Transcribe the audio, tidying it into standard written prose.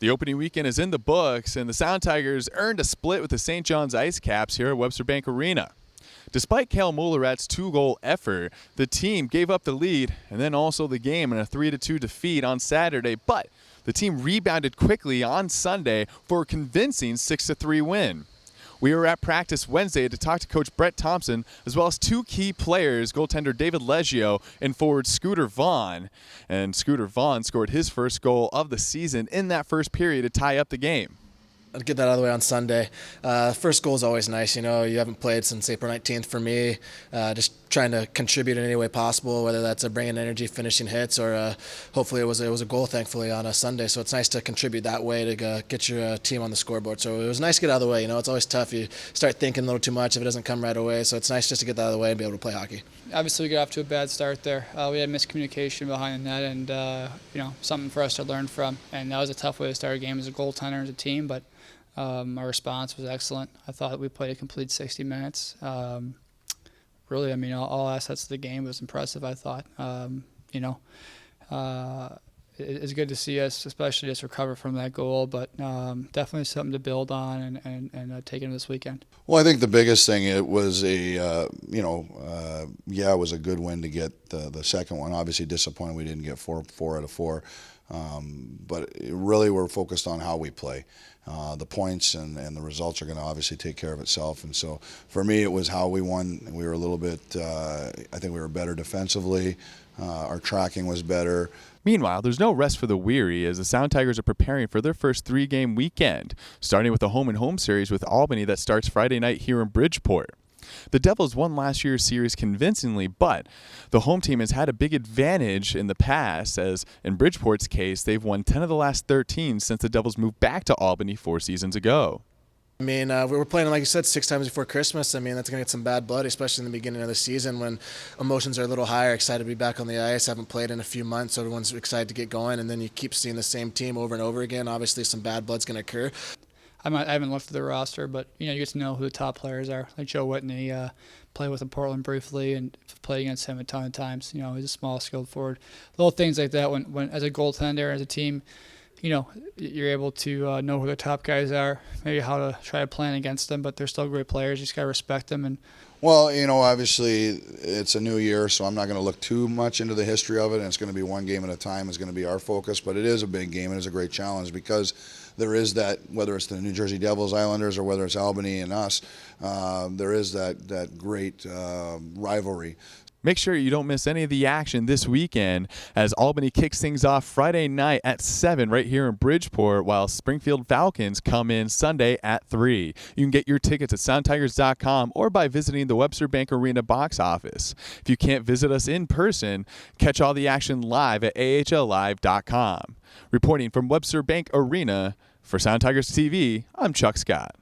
The opening weekend is in the books, and the Sound Tigers earned a split with the St. John's Ice Caps here at Webster Bank Arena. Despite Cale Mullerat's 2-goal effort, the team gave up the lead and then also the game in a 3-2 defeat on Saturday, but the team rebounded quickly on Sunday for a convincing 6-3 win. We were at practice Wednesday to talk to Coach Brett Thompson, as well as two key players, goaltender David Leggio and forward Scooter Vaughn. And Scooter Vaughn scored his first goal of the season in that first period to tie up the game. I'll get that out of the way on Sunday. First goal is always nice. You know, you haven't played since April 19th for me. Just trying to contribute in any way possible, whether that's bringing energy, finishing hits, or hopefully it was a goal, thankfully, on a Sunday. So it's nice to contribute that way to get your team on the scoreboard. So it was nice to get out of the way. You know, it's always tough. You start thinking a little too much if it doesn't come right away. So it's nice just to get that out of the way and be able to play hockey. Obviously, we got off to a bad start there. We had miscommunication behind the net, and something for us to learn from. And that was a tough way to start a game as a goaltender, as a team, but our response was excellent. I thought we played a complete 60 minutes. Really, I mean, all assets of the game was impressive, I thought. It's good to see us, especially just recover from that goal, but definitely something to build on and take into this weekend. Well, I think the biggest thing, it was it was a good win to get the second one. Obviously disappointed we didn't get four out of 4. But really we're focused on how we play. The points and the results are going to obviously take care of itself. And so for me, it was how we won. We were a little bit, I think we were better defensively. Our tracking was better. Meanwhile, there's no rest for the weary as the Sound Tigers are preparing for their first 3-game weekend, starting with a home-and-home series with Albany that starts Friday night here in Bridgeport. The Devils won last year's series convincingly, but the home team has had a big advantage in the past, as in Bridgeport's case, they've won 10 of the last 13 since the Devils moved back to Albany 4 seasons ago. I mean, we were playing, like you said, 6 times before Christmas. I mean, that's going to get some bad blood, especially in the beginning of the season when emotions are a little higher, excited to be back on the ice, haven't played in a few months, so everyone's excited to get going, and then you keep seeing the same team over and over again. Obviously, some bad blood's going to occur. I haven't looked at the roster, but you get to know who the top players are. Like Joe Whitney, played with him Portland briefly and played against him a ton of times. He's a small, skilled forward. Little things like that. When as a goaltender, as a team, you're able to know who the top guys are, maybe how to try to plan against them. But they're still great players. You just gotta respect them. And well, obviously it's a new year, so I'm not going to look too much into the history of it, and it's going to be one game at a time is going to be our focus. But it is a big game, and it's a great challenge because there is that, whether it's the New Jersey Devils, Islanders, or whether it's Albany and us, there is that great rivalry. Make sure you don't miss any of the action this weekend as Albany kicks things off Friday night at 7 right here in Bridgeport, while Springfield Falcons come in Sunday at 3. You can get your tickets at soundtigers.com or by visiting the Webster Bank Arena box office. If you can't visit us in person, catch all the action live at ahllive.com. Reporting from Webster Bank Arena, for Sound Tigers TV, I'm Chuck Scott.